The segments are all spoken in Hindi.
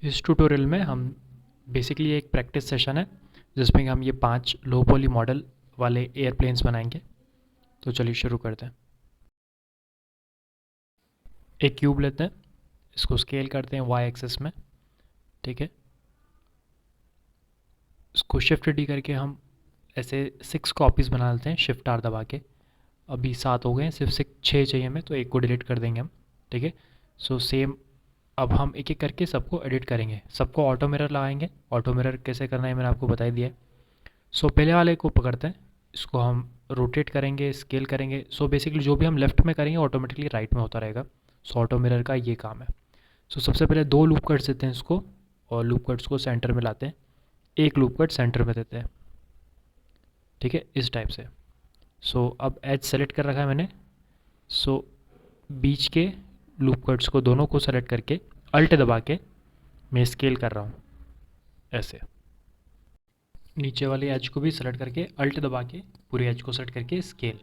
इस ट्यूटोरियल में हम बेसिकली एक प्रैक्टिस सेशन है जिसमें हम ये 5 लो पॉली मॉडल वाले एयरप्लेन्स बनाएंगे। तो चलिए शुरू करते हैं। एक क्यूब लेते हैं, इसको स्केल करते हैं वाई एक्सिस में। ठीक है, इसको शिफ्ट डी करके हम ऐसे 6 कॉपीज़ बना लेते हैं शिफ्ट आर दबा के। अभी 7 हो गए हैं, सिर्फ 6 चाहिए हमें, तो एक को डिलीट कर देंगे हम। ठीक है, सो सेम अब हम एक एक करके सबको एडिट करेंगे। सबको ऑटो मिरर लगाएंगे। ऑटो मिरर कैसे करना है मैंने आपको बता ही दिया है। सो पहले वाले को पकड़ते हैं, इसको हम रोटेट करेंगे, स्केल करेंगे। सो बेसिकली जो भी हम लेफ्ट में करेंगे ऑटोमेटिकली राइट में होता रहेगा। सो ऑटो मिरर का ये काम है। सो सबसे पहले 2 लूप कट्स देते हैं इसको, और लूप कट्स को सेंटर में लाते हैं। एक लूप कट सेंटर में देते हैं। ठीक है, इस टाइप से। सो अब एज सेलेक्ट कर रखा है मैंने। सो बीच के लूप कट्स को दोनों को सेलेक्ट करके अल्ट दबा के मैं स्केल कर रहा हूँ ऐसे। नीचे वाली एज को भी सेलेक्ट करके अल्ट दबा के पूरी एज को सेलेक्ट करके स्केल।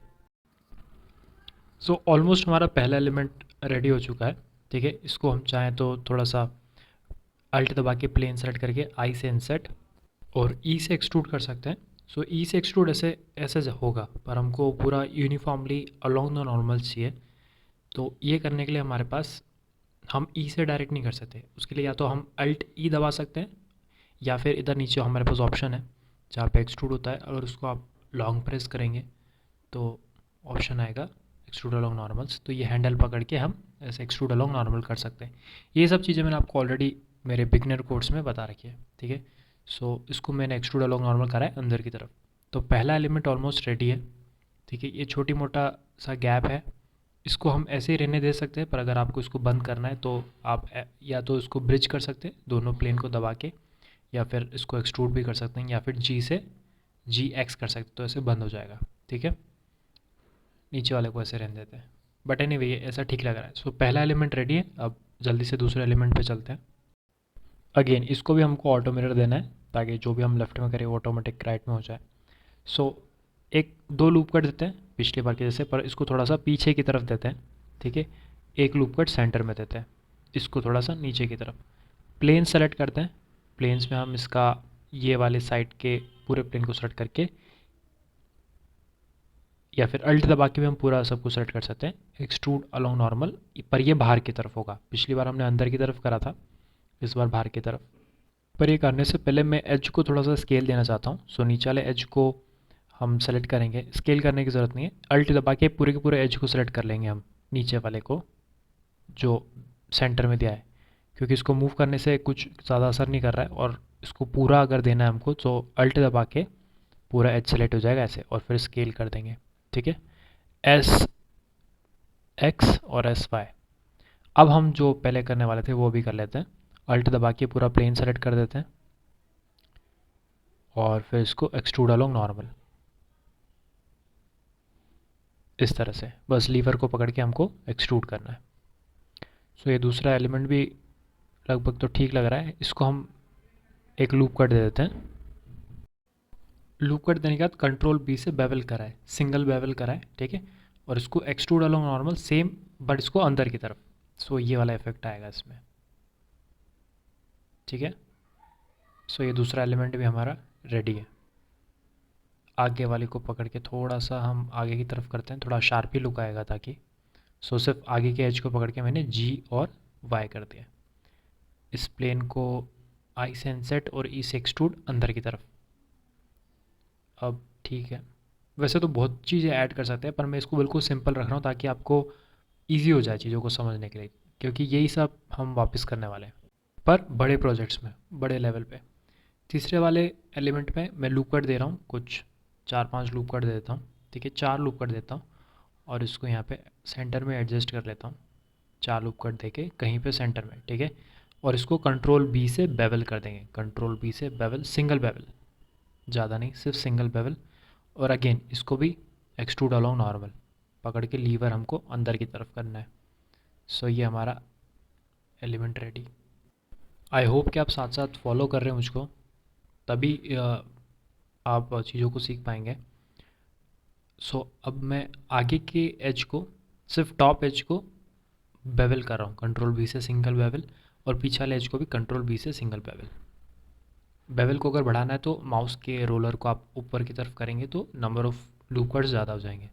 सो ऑलमोस्ट हमारा पहला एलिमेंट रेडी हो चुका है। ठीक है, इसको हम चाहें तो थोड़ा सा अल्ट दबा के प्लेन सेलेक्ट करके आई से इंसर्ट और ई से एक्सट्रूड कर सकते हैं। सो ई से एक्सट्रूड ऐसे ऐसे होगा, पर हमको पूरा यूनिफॉर्मली अलोंग द नॉर्मल चाहिए। तो ये करने के लिए हमारे पास हम ई से डायरेक्ट नहीं कर सकते। उसके लिए या तो हम अल्ट ई दबा सकते हैं, या फिर इधर नीचे हमारे पास ऑप्शन है जहाँ पे एक्सट्रूड होता है। अगर उसको आप लॉन्ग प्रेस करेंगे तो ऑप्शन आएगा एक्सट्रूड अलोंग नॉर्मल्स। तो ये हैंडल पकड़ के हम ऐसे एक्सट्रूड अलोंग नॉर्मल कर सकते हैं। ये सब चीज़ें मैंने आपको ऑलरेडी मेरे बिगनर कोर्स में बता रखी है। ठीक है, सो इसको मैंने एक्सट्रूड अलोंग नॉर्मल करा है अंदर की तरफ। तो पहला एलिमेंट ऑलमोस्ट रेडी है। ठीक है, ये छोटी मोटा सा गैप है, इसको हम ऐसे ही रहने दे सकते हैं। पर अगर आपको इसको बंद करना है तो आप या तो इसको ब्रिज कर सकते हैं दोनों प्लेन को दबा के, या फिर इसको एक्सट्रूड भी कर सकते हैं, या फिर जी से जी एक्स कर सकते हैं, तो ऐसे बंद हो जाएगा। ठीक है, नीचे वाले को ऐसे रहने देते हैं। बट एनीवे ये ऐसा ठीक लग रहा है। सो पहला एलिमेंट रेडी है। अब जल्दी से दूसरे एलिमेंट पे चलते हैं। अगेन इसको भी हमको ऑटो मिरर देना है ताकि जो भी हम लेफ्ट में करें वो ऑटोमेटिक राइट में हो जाए। सो एक 2 लूप कट देते हैं पिछली बार के जैसे, पर इसको थोड़ा सा पीछे की तरफ देते हैं। ठीक है, एक लूप कट सेंटर में देते हैं, इसको थोड़ा सा नीचे की तरफ। प्लेन सेलेक्ट करते हैं। प्लेन्स में हम इसका ये वाले साइड के पूरे प्लेन को सेलेक्ट करके, या फिर अल्ट दबा के भी हम पूरा सब कुछ सेलेक्ट कर सकते हैं। एक्सट्रूड अलोंग नॉर्मल, पर ये बाहर की तरफ होगा। पिछली बार हमने अंदर की तरफ करा था, इस बार बाहर की तरफ। पर ये करने से पहले मैं एज को थोड़ा सा स्केल देना चाहता हूँ। सो नीचे वाले एज को हम सेलेक्ट करेंगे, स्केल करने की ज़रूरत नहीं है। अल्ट दबा के पूरे के पूरे एज को सेलेक्ट कर लेंगे हम, नीचे वाले को जो सेंटर में दिया है, क्योंकि इसको मूव करने से कुछ ज़्यादा असर नहीं कर रहा है। और इसको पूरा अगर देना है हमको तो अल्ट दबा के पूरा एज सेलेक्ट हो जाएगा ऐसे, और फिर स्केल कर देंगे। ठीक है, एस एक्स और एस वाई। अब हम जो पहले करने वाले थे वो भी कर लेते हैं। अल्ट दबा के पूरा प्लेन सेलेक्ट कर देते हैं, और फिर इसको एक्सट्रूड अलोंग नॉर्मल इस तरह से। बस लीवर को पकड़ के हमको एक्सट्रूड करना है। सो ये दूसरा एलिमेंट भी लगभग तो ठीक लग रहा है। इसको हम एक लूप कट दे देते हैं। लूप कट देने के बाद कंट्रोल बी से बेवल कराए, सिंगल बेवल कराए। ठीक है, और इसको extrude along normal same, but इसको अंदर की तरफ। सो ये वाला इफेक्ट आएगा इसमें। ठीक है, सो ये दूसरा एलिमेंट भी हमारा रेडी है। आगे वाली को पकड़ के थोड़ा सा हम आगे की तरफ करते हैं, थोड़ा शार्पी लुक आएगा ताकि। सो सिर्फ आगे के एज को पकड़ के मैंने जी और वाई कर दिया। इस प्लेन को आई से इंसर्ट और ई से एक्सट्रूड अंदर की तरफ। अब ठीक है, वैसे तो बहुत चीज़ें ऐड कर सकते हैं, पर मैं इसको बिल्कुल सिंपल रख रहा हूँ ताकि आपको ईजी हो जाए चीज़ों को समझने के लिए, क्योंकि यही सब हम वापस करने वाले हैं पर बड़े प्रोजेक्ट्स में, बड़े लेवल पे। तीसरे वाले एलिमेंट में मैं लूप कट दे रहा हूँ, कुछ 4-5 लूप कट दे देता हूँ। ठीक है, 4 लूप कट देता हूँ, और इसको यहाँ पे सेंटर में एडजस्ट कर लेता हूँ। 4 लूप कट दे के कहीं पे सेंटर में। ठीक है, और इसको कंट्रोल बी से बेवल कर देंगे। कंट्रोल बी से बेवल, सिंगल बेवल, ज़्यादा नहीं, सिर्फ सिंगल बेवल। और अगेन इसको भी एक्सट्रूड अलोंग नॉर्मल पकड़ के लीवर हमको अंदर की तरफ करना है। सो ये हमारा एलिमेंट रेडी। आई होप कि आप साथ साथ फॉलो कर रहे हैं मुझको, तभी आप चीज़ों को सीख पाएंगे। सो अब मैं आगे के एज को, सिर्फ टॉप एज को बेवल कर रहा हूँ, कंट्रोल बी से सिंगल बेवल, और पीछे वाले एज को भी कंट्रोल बी से सिंगल बेवल। बेवल को अगर बढ़ाना है तो माउस के रोलर को आप ऊपर की तरफ करेंगे तो नंबर ऑफ लूप कट्स ज़्यादा हो जाएंगे।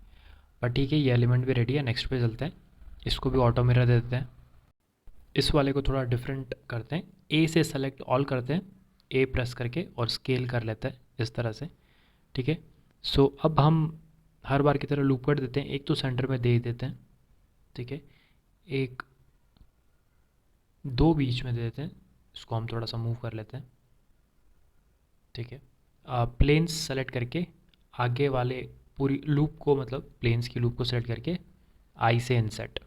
पर ठीक है, ये एलिमेंट भी रेडी है। नेक्स्ट पे चलते हैं, इसको भी ऑटो मिरर दे देते हैं। इस वाले को थोड़ा डिफरेंट करते हैं, ए से सेलेक्ट ऑल करते हैं, ए प्रेस करके और स्केल कर लेते हैं इस तरह से। ठीक है, सो अब हम हर बार की तरह लूप कट देते हैं, एक तो सेंटर में दे ही देते हैं। ठीक है, एक दो बीच में दे देते हैं, इसको हम थोड़ा सा मूव कर लेते हैं। ठीक है, प्लेन्स सेलेक्ट करके आगे वाले पूरी लूप को, मतलब प्लेन्स की लूप को सेलेक्ट करके आई से इंसेट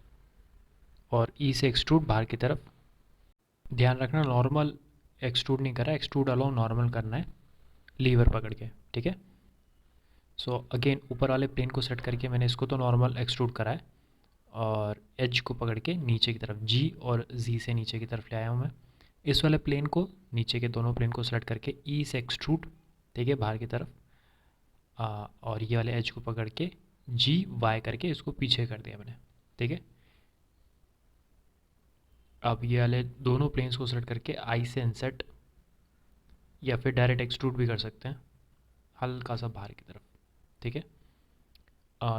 और ई से एक्सट्रूड बाहर की तरफ। ध्यान रखना नॉर्मल एक्सट्रूड नहीं कर रहा है, एक्सट्रूड अलाउ नॉर्मल करना है लीवर पकड़ के। ठीक है, सो अगेन ऊपर वाले प्लेन को सेट करके मैंने इसको तो नॉर्मल एक्सट्रूड करा है और एज को पकड़ के नीचे की तरफ जी और जी से नीचे की तरफ ले आया हूँ मैं। इस वाले प्लेन को, नीचे के दोनों प्लेन को सेलेक्ट करके ई से एक्सट्रूड, ठीक है, बाहर की तरफ। और ये वाले एज को पकड़ के जी वाई करके इसको पीछे कर दिया मैंने। ठीक है, अब ये वाले दोनों प्लेन्स को सेलेक्ट करके आई से इंसेट या फिर डायरेक्ट एक्सट्रूड भी कर सकते हैं, हल्का सा बाहर की तरफ। ठीक है,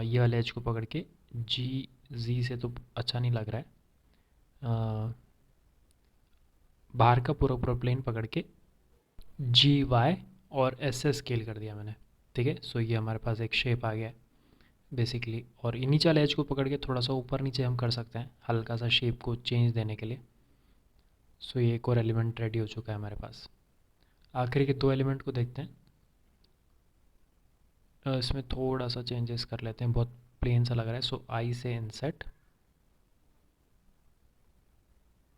ये वाले एज को पकड़ के जी जी से तो अच्छा नहीं लग रहा है, बाहर का पूरा पूरा प्लेन पकड़ के जी वाई और एस से स्केल कर दिया मैंने। ठीक है, सो ये हमारे पास एक शेप आ गया है बेसिकली। और ये नीचे वाले एज को पकड़ के थोड़ा सा ऊपर नीचे हम कर सकते हैं हल्का सा शेप को चेंज देने के लिए। सो ये एक और एलिमेंट रेडी हो चुका है हमारे पास। आखिरी के दो एलिमेंट को देखते हैं। इसमें थोड़ा सा चेंजेस कर लेते हैं, बहुत प्लेन सा लग रहा है। सो आई से इंसेट,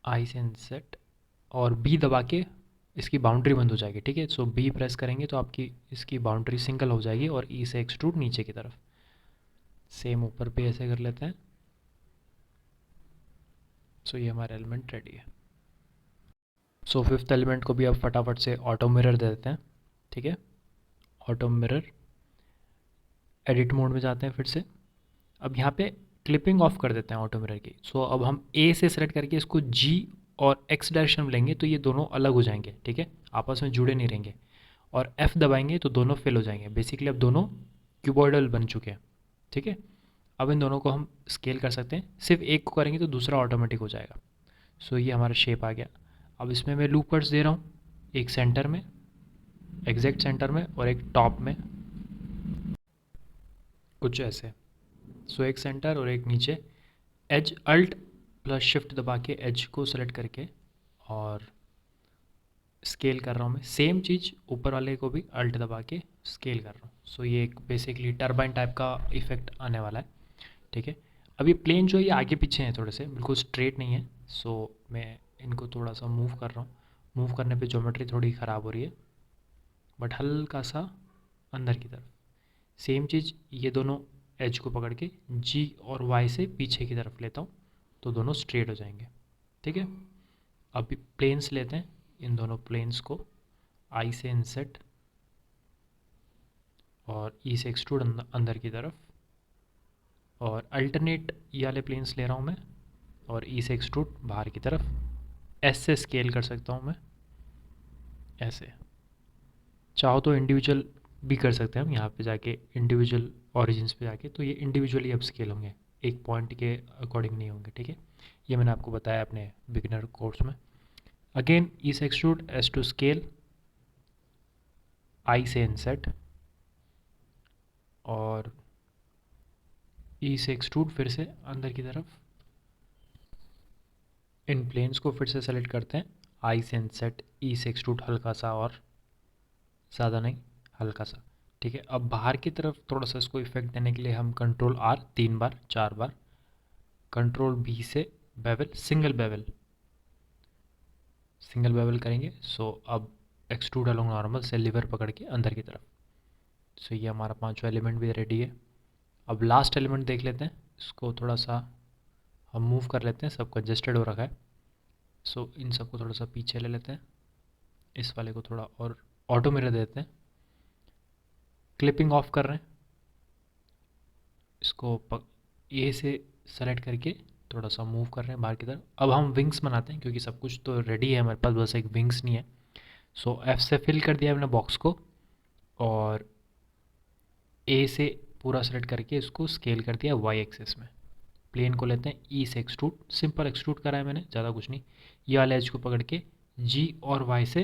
आई से इंसेट और बी दबा के इसकी बाउंड्री बंद हो जाएगी। ठीक है, सो बी प्रेस करेंगे तो आपकी इसकी बाउंड्री सिंगल हो जाएगी और ई से एक्सट्रूड नीचे की तरफ। सेम ऊपर पे ऐसे कर लेते हैं। सो ये हमारा एलिमेंट रेडी है। सो फिफ्थ एलिमेंट को भी अब फटाफट से ऑटो मिरर दे देते हैं। ठीक है, ऑटो मिरर, एडिट मोड में जाते हैं फिर से। अब यहाँ पे क्लिपिंग ऑफ कर देते हैं ऑटो मिरर की। सो अब हम ए से सेलेक्ट करके इसको जी और एक्स डायरेक्शन में लेंगे तो ये दोनों अलग हो जाएंगे। ठीक है, आपस में जुड़े नहीं रहेंगे। और एफ दबाएंगे तो दोनों फिल हो जाएंगे। बेसिकली अब दोनों क्यूबॉइडल बन चुके हैं। ठीक है, अब इन दोनों को हम स्केल कर सकते हैं, सिर्फ एक को करेंगे तो दूसरा ऑटोमेटिक हो जाएगा। सो ये हमारा शेप आ गया। अब इसमें मैं लूप कट्स दे रहा हूँ, एक सेंटर में, एग्जैक्ट सेंटर में, और एक टॉप में, कुछ ऐसे। सो एक सेंटर और एक नीचे। एज अल्ट प्लस शिफ्ट दबा के एज को सेलेक्ट करके और स्केल कर रहा हूँ मैं। सेम चीज़ ऊपर वाले को भी अल्ट दबा के स्केल कर रहा हूँ। सो ये एक बेसिकली टरबाइन टाइप का इफेक्ट आने वाला है। ठीक है, अब ये प्लेन जो है ये आगे पीछे हैं थोड़े से, बिल्कुल स्ट्रेट नहीं है। सो मैं इनको थोड़ा सा मूव कर रहा हूँ। मूव करने पे ज्योमेट्री थोड़ी ख़राब हो रही है, बट हल्का सा अंदर की तरफ। सेम चीज़ ये दोनों एज को पकड़ के जी और वाई से पीछे की तरफ लेता हूँ तो दोनों स्ट्रेट हो जाएंगे। ठीक है, अब प्लेन्स लेते हैं, इन दोनों प्लेन्स को आई से इंसेट और ई से एक्सट्रूड अंदर की तरफ, और अल्टरनेट ये वाले प्लेन्स ले रहा हूँ मैं और ई से एक्सट्रूड बाहर की तरफ। एस से स्केल कर सकता हूँ मैं ऐसे। चाहो तो इंडिविजुअल भी कर सकते हैं हम, यहाँ पे जाके इंडिविजुअल ऑरिजिन्स पे जाके, तो ये इंडिविजुअली अब स्केल होंगे, एक पॉइंट के अकॉर्डिंग नहीं होंगे। ठीक है, ये मैंने आपको बताया अपने बिगिनर कोर्स में। अगेन ई से एक्सट्रूड, एस टू स्केल, आई से इंसेट और ई से एक्सट्रूड फिर से अंदर की तरफ। इन प्लेन्स को फिर से सेलेक्ट करते हैं, आई से इंसेट, ई से एक्सट्रूड हल्का सा, और ज़्यादा नहीं, हल्का सा। ठीक है, अब बाहर की तरफ थोड़ा सा इसको इफेक्ट देने के लिए हम कंट्रोल आर 3 बार 4 बार, कंट्रोल बी से bevel, single bevel, single bevel करेंगे। सो अब एक्सट्रूड अलोंग नॉर्मल से लीवर पकड़ के अंदर की तरफ। सो ये हमारा पांचवा एलिमेंट भी रेडी है। अब लास्ट एलिमेंट देख लेते हैं, इसको थोड़ा सा हम मूव कर लेते हैं, सबको एडजस्टेड हो रखा है। सो इन सबको थोड़ा सा पीछे ले लेते हैं, इस वाले को थोड़ा और ऑटो मिरर देते हैं। क्लिपिंग ऑफ कर रहे हैं, इसको ए से सेलेक्ट करके थोड़ा सा मूव कर रहे हैं बाहर की तरफ। अब हम विंग्स बनाते हैं क्योंकि सब कुछ तो रेडी है हमारे पास, बस एक विंग्स नहीं है। सो एफ से फिल कर दिया हमने बॉक्स को, और ए से पूरा सेलेक्ट करके इसको स्केल कर दिया वाई एक्सिस में। प्लेन को लेते हैं ई से एक्सट्रूड, सिंपल एक्सट्रूड करा है मैंने, ज़्यादा कुछ नहीं। ये वाले एज को पकड़ के जी और वाई से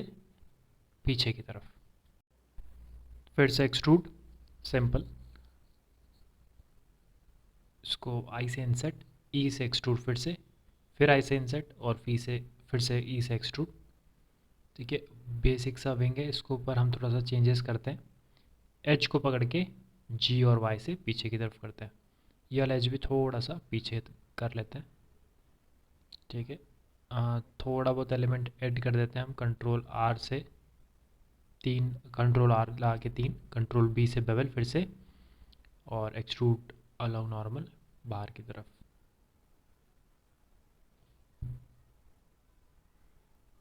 पीछे की तरफ फिर से एक्सट्रूड, सिंपल। इसको आई से इंसर्ट, ई से एक्सट्रूड फिर आई से इंसर्ट, और फी से फिर से ई से एक्सट्रूड। ठीक है, बेसिक सा विंग है। इसको ऊपर हम थोड़ा सा चेंजेस करते हैं, एच को पकड़ के जी और वाई से पीछे की तरफ करते हैं। ये वाला एज भी थोड़ा सा पीछे कर लेते हैं। ठीक है, थोड़ा बहुत एलिमेंट ऐड कर देते हैं हम। कंट्रोल आर से 3, कंट्रोल आर ला के 3, कंट्रोल बी से बेवल फिर से, और एक्सट्रूड अलाउ नॉर्मल बाहर की तरफ।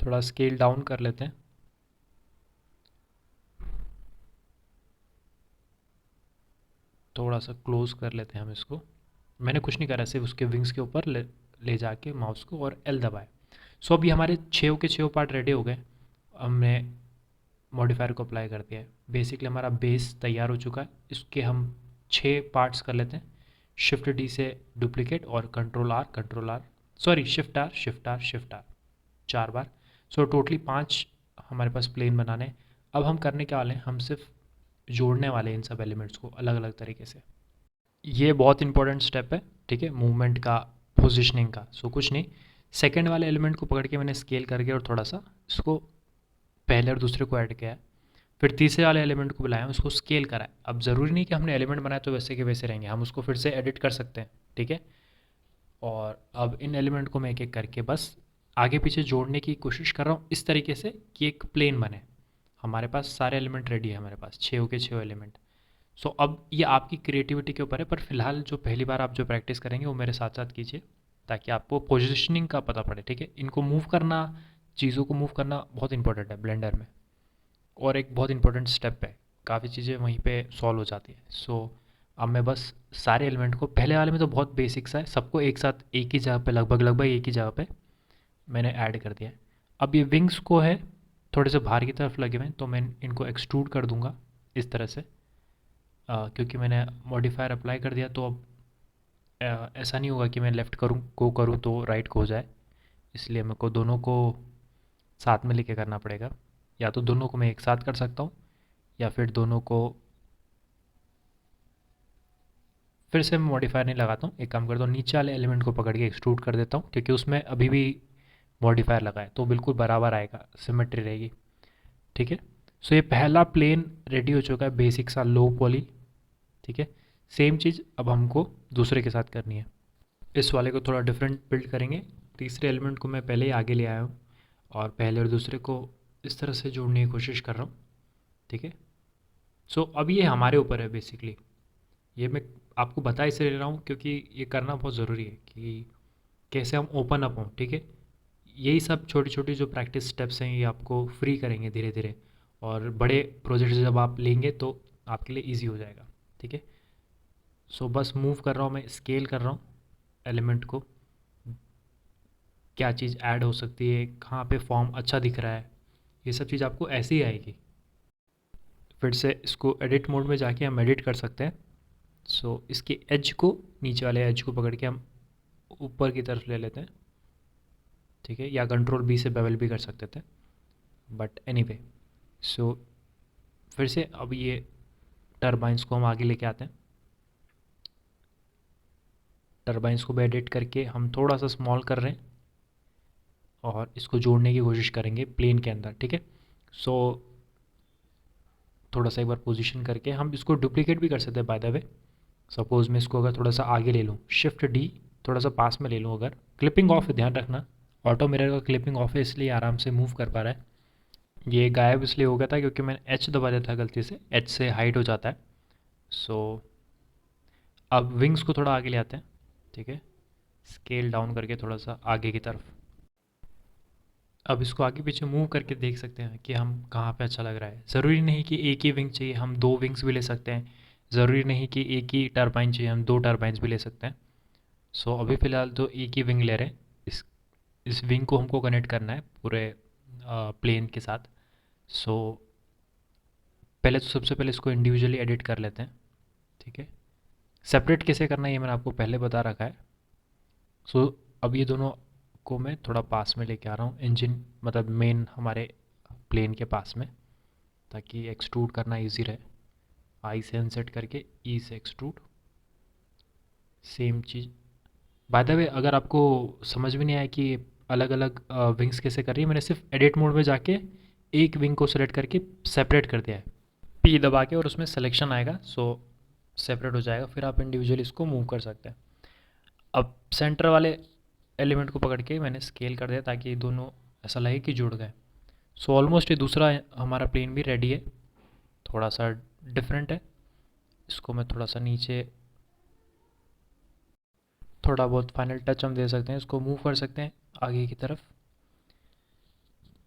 थोड़ा स्केल डाउन कर लेते हैं। थोड़ा सा क्लोज कर लेते हैं हम इसको। मैंने कुछ नहीं करा, सिर्फ उसके विंग्स के ऊपर ले जाके माउस को और एल दबाए। सो अभी हमारे 6 के 6 पार्ट रेडी हो गए। हमने मॉडिफायर को अप्लाई कर दिया है। बेसिकली हमारा बेस तैयार हो चुका है। इसके हम 6 पार्ट्स कर लेते हैं। शिफ्ट डी से डुप्लीकेट, और control R, sorry shift R 4 बार। सो टोटली 5 हमारे पास प्लेन बनाने हैं। अब हम करने क्या वाले हैं, हम सिर्फ जोड़ने वाले हैं इन सब एलिमेंट्स को अलग अलग तरीके से। ये बहुत इंपॉर्टेंट स्टेप है, ठीक है, मूवमेंट का, पोजिशनिंग का। सो कुछ नहीं, सेकंड वाले एलिमेंट को पकड़ के मैंने स्केल करके और थोड़ा सा इसको पहले और दूसरे को ऐड किया है। फिर तीसरे वाले एलिमेंट को बुलाया, उसको स्केल करा है। अब ज़रूरी नहीं कि हमने एलिमेंट बनाया तो वैसे के वैसे रहेंगे, हम उसको फिर से एडिट कर सकते हैं। ठीक है, और अब इन एलिमेंट को मैं एक एक करके बस आगे पीछे जोड़ने की कोशिश कर रहा हूँ इस तरीके से कि एक प्लेन बने। हमारे पास सारे एलिमेंट रेडी है, हमारे पास 6 के 6 एलिमेंट। सो अब ये आपकी क्रिएटिविटी के ऊपर है, पर फिलहाल जो पहली बार आप जो प्रैक्टिस करेंगे वो मेरे साथ साथ कीजिए, ताकि आपको पोजिशनिंग का पता पड़े। ठीक है, इनको मूव करना, चीज़ों को मूव करना बहुत इंपॉर्टेंट है ब्लेंडर में, और एक बहुत इंपॉर्टेंट स्टेप है। काफ़ी चीज़ें वहीं पे सॉल्व हो जाती है। सो अब मैं बस सारे एलिमेंट को, पहले वाले में तो बहुत बेसिक सा है, सबको एक साथ एक ही जगह पे, लगभग लगभग एक ही जगह पे मैंने ऐड कर दिया है। अब ये विंग्स को है थोड़े से बाहर की तरफ लगे हुए हैं, तो मैं इनको एक्सट्रूड कर दूंगा इस तरह से। क्योंकि मैंने मॉडिफायर अप्लाई कर दिया, तो अब ऐसा नहीं होगा कि मैं लेफ़्ट करूँ तो राइट को हो जाए। इसलिए मेरे को दोनों को साथ में लेके करना पड़ेगा। या तो दोनों को मैं एक साथ कर सकता हूँ, या फिर दोनों को फिर से मैं मॉडिफायर नहीं लगाता हूँ। एक काम करता हूँ, नीचे वाले एलिमेंट को पकड़ के एक्सट्रूड कर देता हूँ, क्योंकि उसमें अभी भी मॉडिफायर लगा है, तो बिल्कुल बराबर आएगा, सिमेट्री रहेगी। ठीक है, सो ये पहला प्लेन रेडी हो चुका है, बेसिक सा लो पॉली। ठीक है, सेम चीज़ अब हमको दूसरे के साथ करनी है। इस वाले को थोड़ा डिफरेंट बिल्ड करेंगे। तीसरे एलिमेंट को मैं पहले ही आगे ले आया हूँ, और पहले और दूसरे को इस तरह से जोड़ने की कोशिश कर रहा हूँ। ठीक है, सो अब ये हमारे ऊपर है बेसिकली। ये मैं आपको बता इसलिए ले रहा हूँ क्योंकि ये करना बहुत ज़रूरी है कि कैसे हम ओपन अप हों। ठीक है, यही सब छोटी छोटी जो प्रैक्टिस स्टेप्स हैं, ये आपको फ्री करेंगे धीरे धीरे, और बड़े प्रोजेक्ट्स जब आप लेंगे तो आपके लिए ईजी हो जाएगा। ठीक है, सो बस मूव कर रहा हूँ मैं, स्केल कर रहा हूँ एलिमेंट को, क्या चीज़ ऐड हो सकती है, कहाँ पे फॉर्म अच्छा दिख रहा है, ये सब चीज़ आपको ऐसे ही आएगी। फिर से इसको एडिट मोड में जाके हम एडिट कर सकते हैं। सो इसके एज को, नीचे वाले एज को पकड़ के हम ऊपर की तरफ ले लेते हैं। ठीक है, या कंट्रोल बी से बेवल भी कर सकते थे, बट एनीवे। सो फिर से अब ये टर्बाइंस को हम आगे लेके आते हैं। टर्बाइंस को भी एडिट करके हम थोड़ा सा स्मॉल कर रहे हैं, और इसको जोड़ने की कोशिश करेंगे प्लेन के अंदर। ठीक है, सो थोड़ा सा एक बार पोजीशन करके हम इसको डुप्लीकेट भी कर सकते हैं बाय द वे। सपोज़ मैं इसको अगर थोड़ा सा आगे ले लूँ, शिफ्ट डी, थोड़ा सा पास में ले लूँ, अगर क्लिपिंग ऑफ है, ध्यान रखना ऑटो मिरर का क्लिपिंग ऑफ है, इसलिए आराम से मूव कर पा रहा है। ये गायब इसलिए हो गया था क्योंकि मैंने एच दबा दिया था गलती से, एच से हाइड हो जाता है। सो अब विंग्स को थोड़ा आगे ले आते हैं। ठीक है, स्केल डाउन करके थोड़ा सा आगे की तरफ। अब इसको आगे पीछे मूव करके देख सकते हैं कि हम कहाँ पे अच्छा लग रहा है। ज़रूरी नहीं कि एक ही विंग चाहिए, हम 2 विंग्स भी ले सकते हैं। ज़रूरी नहीं कि एक ही टरबाइन चाहिए, हम 2 टरबाइंस भी ले सकते हैं। सो अभी फ़िलहाल तो एक ही विंग ले रहे हैं। इस विंग को हमको कनेक्ट करना है पूरे प्लेन के साथ। सो पहले तो सबसे पहले इसको इंडिविजुअली एडिट कर लेते हैं, ठीक है। सेपरेट कैसे करना है ये मैंने आपको पहले बता रखा है। सो अब ये दोनों को मैं थोड़ा पास में लेके आ रहा हूँ, इंजन मतलब मेन हमारे प्लेन के पास में, ताकि एक्सट्रूड करना इजी रहे। आई से अनसेट करके ई से extrude, same cheese. By the way अगर आपको समझ में नहीं आया कि अलग अलग विंग्स कैसे कर रही है, मैंने सिर्फ एडिट मोड में जाके एक विंग को सेलेक्ट करके सेपरेट कर दिया है, पी दबा के, और उसमें सिलेक्शन आएगा। सो सेपरेट हो जाएगा, फिर आप इंडिविजुअली इसको मूव कर सकते हैं। अब सेंटर वाले एलिमेंट को पकड़ के मैंने स्केल कर दिया ताकि ये दोनों ऐसा लगे कि जुड़ गए। सो ऑलमोस्ट ये दूसरा हमारा प्लेन भी रेडी है, थोड़ा सा डिफरेंट है। इसको मैं थोड़ा सा नीचे, थोड़ा बहुत फाइनल टच हम दे सकते हैं, इसको मूव कर सकते हैं आगे की तरफ।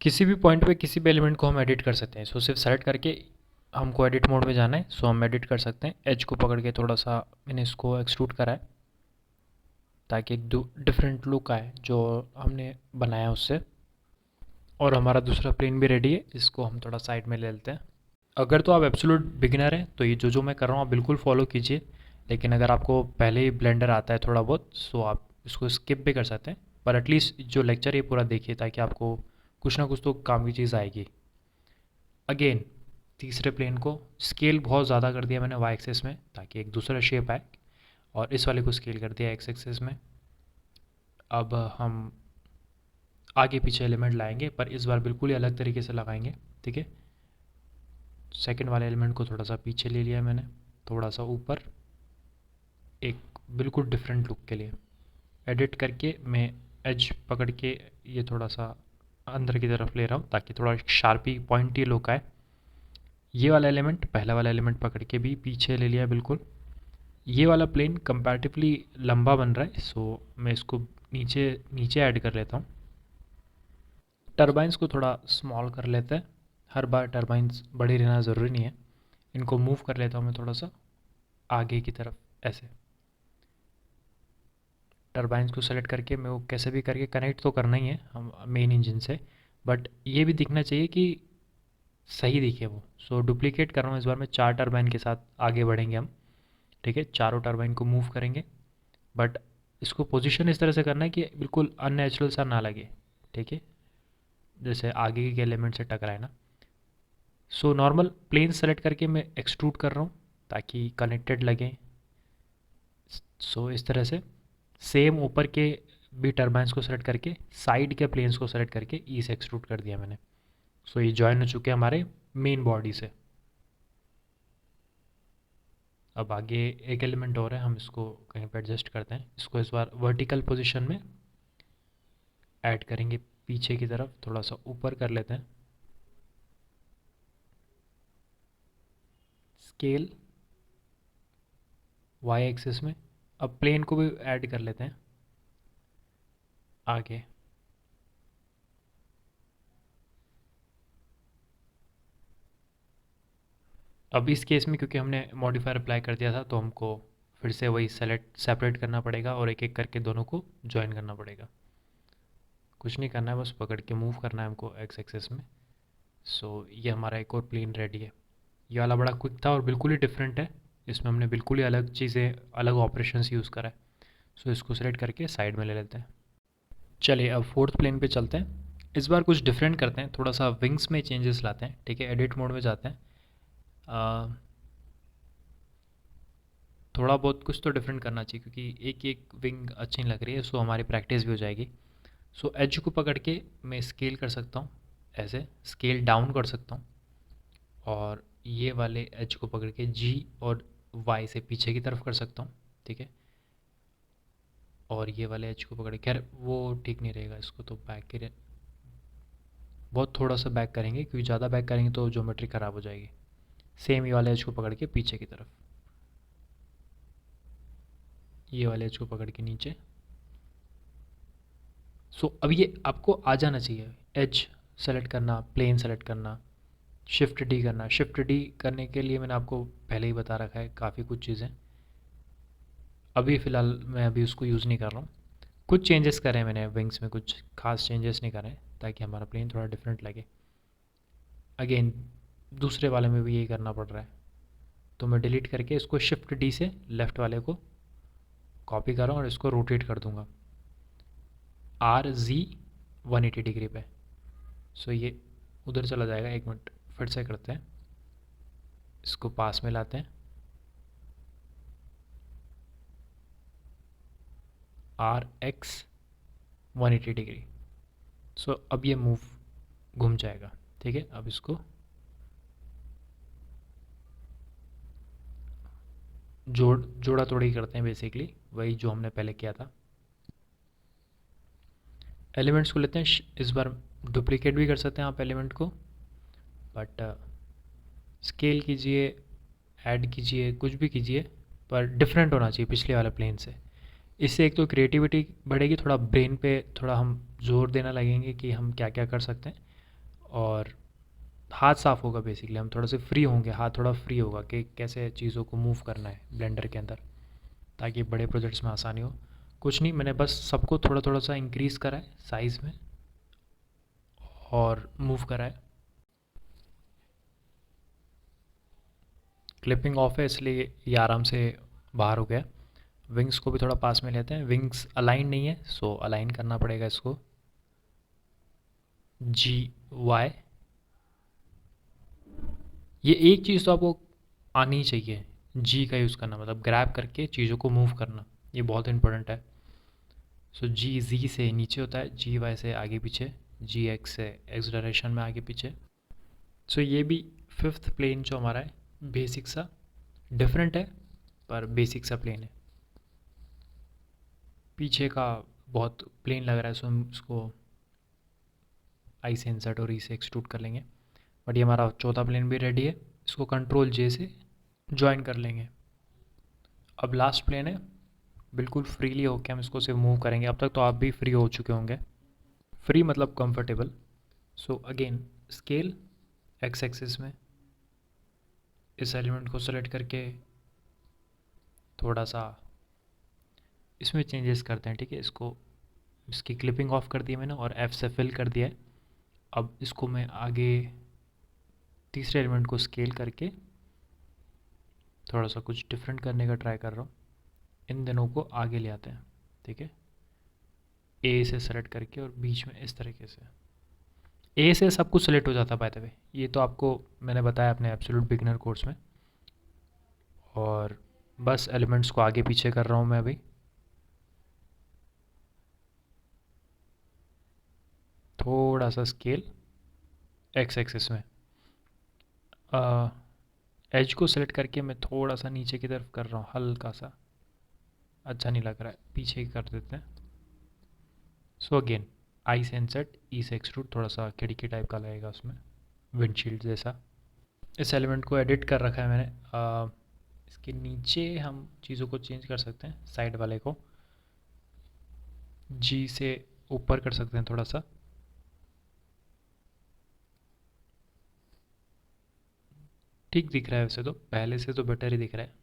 किसी भी पॉइंट पे किसी भी एलिमेंट को हम एडिट कर सकते हैं। सो सिर्फ सेलेक्ट करके हमको एडिट मोड में जाना है, सो हम एडिट कर सकते हैं। एज को पकड़ के थोड़ा सा मैंने इसको एक्सट्रूड करा है ताकि एक डिफरेंट लुक आए जो हमने बनाया उससे। और हमारा दूसरा प्लेन भी रेडी है, इसको हम थोड़ा साइड में ले लेते हैं। अगर तो आप एब्सोल्यूट बिगिनर हैं तो ये जो मैं कर रहा हूँ आप बिल्कुल फॉलो कीजिए। लेकिन अगर आपको पहले ही ब्लेंडर आता है थोड़ा बहुत, सो आप इसको स्किप भी कर सकते हैं। पर एटलीस्ट जो लेक्चर ये पूरा देखिए ताकि आपको कुछ ना कुछ तो काम की चीज़ आएगी। अगेन तीसरे प्लेन को स्केल बहुत ज़्यादा कर दिया मैंने वाई एक्सेस में ताकि एक दूसरा शेप आए, और इस वाले को स्केल कर दिया एक्स एक्सेस में। अब हम आगे पीछे एलिमेंट लाएंगे, पर इस बार बिल्कुल ही अलग तरीके से लगाएंगे, ठीक है। सेकंड वाले एलिमेंट को थोड़ा सा पीछे ले लिया मैंने, थोड़ा सा ऊपर, एक बिल्कुल डिफरेंट लुक के लिए। एडिट करके मैं एज पकड़ के ये थोड़ा सा अंदर की तरफ ले रहा हूँ ताकि थोड़ा शार्पी पॉइंटी लुक आए। ये वाला एलिमेंट पहला वाला एलिमेंट पकड़ के भी पीछे ले लिया बिल्कुल। ये वाला प्लेन कंपैरेटिवली लंबा बन रहा है, सो मैं इसको नीचे नीचे ऐड कर लेता हूँ। टरबाइंस को थोड़ा स्मॉल कर लेते हैं, हर बार टरबाइंस बड़ी रहना ज़रूरी नहीं है। इनको मूव कर लेता हूँ मैं थोड़ा सा आगे की तरफ ऐसे। टरबाइंस को सेलेक्ट करके मैं वो कैसे भी करके कनेक्ट तो करना ही है हम मेन इंजन से, बट ये भी दिखना चाहिए कि सही दिखे वो। सो डुप्लीकेट कर रहा हूँ इस बार मैं, 4 टरबाइन के साथ आगे बढ़ेंगे हम, ठीक है। चारों टरबाइन को मूव करेंगे, बट इसको पोजीशन इस तरह से करना है कि बिल्कुल अननेचुरल सा ना लगे, ठीक है, जैसे आगे के एलिमेंट से टकराए ना। सो नॉर्मल प्लेन सेलेक्ट करके मैं एक्सट्रूड कर रहा हूँ ताकि कनेक्टेड लगे। सो इस तरह से सेम ऊपर के भी टर्बाइंस को सेलेक्ट करके साइड के प्लेन्स को सेलेक्ट करके ई से एक्सट्रूड कर दिया मैंने। सो ये जॉइन हो चुके हैं हमारे मेन बॉडी से। अब आगे एक एलिमेंट और है, हम इसको कहीं पर एडजस्ट करते हैं। इसको इस बार वर्टिकल पोजीशन में ऐड करेंगे, पीछे की तरफ थोड़ा सा ऊपर कर लेते हैं। स्केल वाई एक्सिस में। अब प्लेन को भी ऐड कर लेते हैं आगे। अब इस केस में क्योंकि हमने मॉडिफायर अप्लाई कर दिया था तो हमको फिर से वही सेलेक्ट सेपरेट करना पड़ेगा और एक एक करके दोनों को ज्वाइन करना पड़ेगा। कुछ नहीं करना है, बस पकड़ के मूव करना है हमको एक्स एक्सेस में। सो ये हमारा एक और प्लेन रेडी है। ये वाला बड़ा क्विक था और बिल्कुल ही डिफरेंट है, इसमें हमने बिल्कुल ही अलग चीज़ें, अलग ऑपरेशंस यूज़ करा है। सो इसको सेलेक्ट करके साइड में ले लेते हैं। चलिए अब फोर्थ प्लेन पे चलते हैं। इस बार कुछ डिफरेंट करते हैं, थोड़ा सा विंग्स में चेंजेस लाते हैं, ठीक है। एडिट मोड में जाते हैं। थोड़ा बहुत कुछ तो डिफरेंट करना चाहिए क्योंकि एक एक विंग अच्छी नहीं लग रही है, सो हमारी प्रैक्टिस भी हो जाएगी। सो एज को पकड़ के मैं स्केल कर सकता हूँ, ऐसे स्केल डाउन कर सकता हूँ, और ये वाले एज को पकड़ के जी और वाई से पीछे की तरफ कर सकता हूँ, ठीक है। और ये वाले एज को पकड़ के, खैर वो ठीक नहीं रहेगा, इसको तो बैक के बहुत थोड़ा सा बैक करेंगे क्योंकि ज़्यादा बैक करेंगे तो ज्योमेट्री ख़राब हो जाएगी। सेम ये वाले एज को पकड़ के पीछे की तरफ, ये वाले एज को पकड़ के नीचे। सो अब ये आपको आ जाना चाहिए, एज सेलेक्ट करना, प्लेन सेलेक्ट करना, शिफ्ट डी करना। शिफ्ट डी करने के लिए मैंने आपको पहले ही बता रखा है काफ़ी कुछ चीज़ें। अभी फ़िलहाल मैं अभी उसको यूज़ नहीं कर रहा हूँ। कुछ चेंजेस करे हैं मैंने विंग्स में, कुछ खास चेंजेस नहीं करे ताकि हमारा प्लेन थोड़ा डिफरेंट लगे। अगेन दूसरे वाले में भी यही करना पड़ रहा है, तो मैं डिलीट करके इसको शिफ्ट डी से लेफ़्ट वाले को कॉपी कर रहा हूँ और इसको रोटेट कर दूंगा आर जी 180 डिग्री पे। सो ये उधर चला जाएगा। एक मिनट फिर से करते हैं, इसको पास में लाते हैं, आर एक्स 180 डिग्री। सो अब ये मूव घूम जाएगा। ठीक है, अब इसको जोड़ा तोड़ी करते हैं, बेसिकली वही जो हमने पहले किया था। एलिमेंट्स को लेते हैं, इस बार डुप्लीकेट भी कर सकते हैं आप एलिमेंट को, बट स्केल कीजिए, ऐड कीजिए, कुछ भी कीजिए, पर डिफरेंट होना चाहिए पिछले वाले प्लेन से। इससे एक तो क्रिएटिविटी बढ़ेगी, थोड़ा ब्रेन पे थोड़ा हम जोर देना लगेंगे कि हम क्या क्या कर सकते हैं, और हाथ साफ होगा। बेसिकली हम थोड़ा से फ्री होंगे, हाथ थोड़ा फ्री होगा कि कैसे चीज़ों को मूव करना है ब्लेंडर के अंदर, ताकि बड़े प्रोजेक्ट्स में आसानी हो। कुछ नहीं, मैंने बस सबको थोड़ा थोड़ा सा इंक्रीज़ करा है साइज़ में और मूव करा है। क्लिपिंग ऑफ है इसलिए ये आराम से बाहर हो गया। विंग्स को भी थोड़ा पास में लेते हैं, विंग्स अलाइन नहीं है, सो अलाइन करना पड़ेगा इसको। जी वाई, ये एक चीज़ तो आपको आनी ही चाहिए, जी का यूज़ करना, मतलब ग्रैब करके चीज़ों को मूव करना, ये बहुत इंपॉर्टेंट है। सो जी जी से नीचे होता है, जी वाई से आगे पीछे, जी एक्स से एक्स डायरेक्शन में आगे पीछे। सो ये भी फिफ्थ प्लेन जो हमारा है, बेसिक सा, डिफरेंट है पर बेसिक सा प्लेन है। पीछे का बहुत प्लेन लग रहा है, सो हम उसको आई से इंसर्ट और ई से एक्सट्रूड कर लेंगे। बट ये हमारा चौथा प्लेन भी रेडी है, इसको कंट्रोल जे से ज्वाइन कर लेंगे। अब लास्ट प्लेन है, बिल्कुल फ्रीली होके हम इसको सिर्फ मूव करेंगे। अब तक तो आप भी फ्री हो चुके होंगे, फ्री मतलब comfortable. So again scale x axis में इस एलिमेंट को सेलेक्ट करके थोड़ा सा इसमें चेंजेस करते हैं। ठीक है, इसको, इसकी क्लिपिंग ऑफ कर दी है मैंने और एफ से फिल कर दिया है। अब इसको मैं आगे तीसरे एलिमेंट को स्केल करके थोड़ा सा कुछ डिफरेंट करने का ट्राई कर रहा हूँ। इन दोनों को आगे ले आते हैं। ठीक है, ए से सेलेक्ट करके और बीच में इस तरीके से, ए से सब कुछ सेलेक्ट हो जाता है बाय द वे, ये तो आपको मैंने बताया अपने एब्सोल्यूट बिगिनर कोर्स में। और बस एलिमेंट्स को आगे पीछे कर रहा हूँ मैं अभी। थोड़ा सा स्केल एक्स एक्सिस में, एज को सेलेक्ट करके मैं थोड़ा सा नीचे की तरफ कर रहा हूँ, हल्का सा, अच्छा नहीं लग रहा है, पीछे ही कर देते हैं। सो अगेन आई से इंसर्ट, ई से एक्सट्रूड, थोड़ा सा खिड़की टाइप का लगेगा उसमें, विंडशील्ड जैसा। इस एलिमेंट को एडिट कर रखा है मैंने। इसके नीचे हम चीज़ों को चेंज कर सकते हैं, साइड वाले को जी से ऊपर कर सकते हैं थोड़ा सा। ठीक दिख रहा है वैसे तो, पहले से तो बेटर ही दिख रहा है।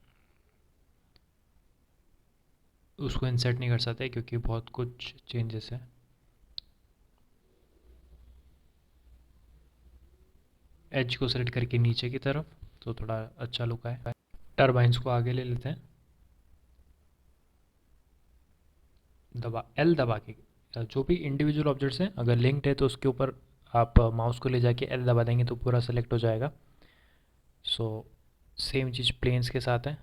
उसको इंसर्ट नहीं कर सकते क्योंकि बहुत कुछ चेंजेस है। एज को सेलेक्ट करके नीचे की तरफ, तो थोड़ा अच्छा लुक है। टर्बाइंस को आगे ले लेते हैं, दबा एल दबा के, जो भी इंडिविजुअल ऑब्जेक्ट्स हैं अगर लिंक्ड है तो उसके ऊपर आप माउस को ले जाके एल दबा देंगे तो पूरा सेलेक्ट हो जाएगा। सो सेम चीज़ प्लेन्स के साथ है।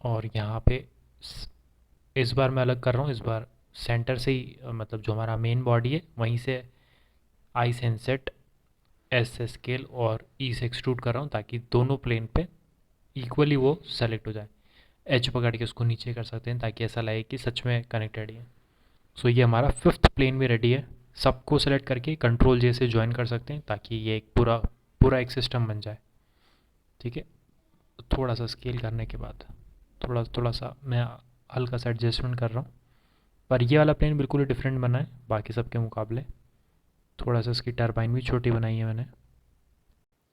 और यहाँ पे इस बार मैं अलग कर रहा हूँ, इस बार सेंटर से ही, मतलब जो हमारा मेन बॉडी है वहीं से आई से इंसेट, एस से स्केल और ई से एक्सट्रूड कर रहा हूँ ताकि दोनों प्लेन पे इक्वली वो सेलेक्ट हो जाए। एच पकड़ के उसको नीचे कर सकते हैं ताकि ऐसा लगे कि सच में कनेक्टेड ही है। सो ये हमारा फिफ्थ प्लेन भी रेडी है। सबको सेलेक्ट करके कंट्रोल जे से ज्वाइन कर सकते हैं ताकि ये एक पूरा पूरा एक सिस्टम बन जाए। ठीक है, थोड़ा सा स्केल करने के बाद थोड़ा थोड़ा सा मैं हल्का सा एडजस्टमेंट कर रहा हूँ, पर ये वाला प्लेन बिल्कुल ही डिफरेंट बना है बाकी सबके मुकाबले। थोड़ा सा इसकी टरबाइन भी छोटी बनाई है मैंने।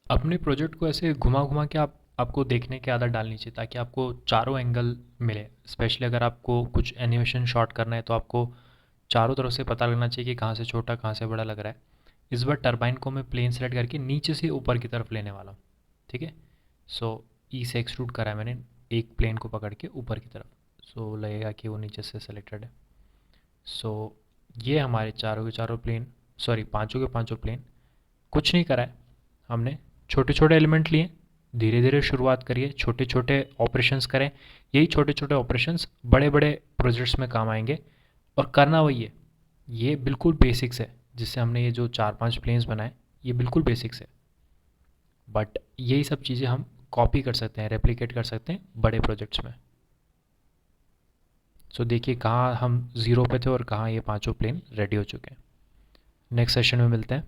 अपने प्रोजेक्ट को ऐसे घुमा घुमा के आप आपको देखने की आदत डालनी चाहिए ताकि आपको चारों एंगल मिले। स्पेशली अगर आपको कुछ एनिमेशन शॉट करना है तो आपको चारों तरफ से पता लगना चाहिए कि कहाँ से छोटा कहाँ से बड़ा लग रहा है। इस बार टरबाइन को मैं प्लेन सेलेक्ट करके नीचे से ऊपर की तरफ लेने वाला हूँ। ठीक है, सो ई से एक्सट्रूड करा है मैंने एक प्लेन को पकड़ के ऊपर की तरफ, सो लगेगा कि वो नीचे से सेलेक्टेड है। सो ये हमारे चारों के चारों प्लेन, सॉरी पांचों के पांचों प्लेन। कुछ नहीं करा है हमने, छोटे छोटे एलिमेंट लिए, धीरे धीरे शुरुआत करिए, छोटे छोटे ऑपरेशंस करें। यही छोटे छोटे ऑपरेशंस बड़े बड़े प्रोजेक्ट्स में काम आएंगे। और करना वही है, ये बिल्कुल बेसिक्स है जिससे हमने ये जो 4-5 प्लेन्स बनाए, ये बिल्कुल बेसिक्स है। बट यही सब चीज़ें हम कॉपी कर सकते हैं, रेप्लिकेट कर सकते हैं बड़े प्रोजेक्ट्स में। सो देखिए कहाँ हम ज़ीरो पे थे और कहाँ ये पांचों प्लेन रेडी हो चुके हैं। नेक्स्ट सेशन में मिलते हैं।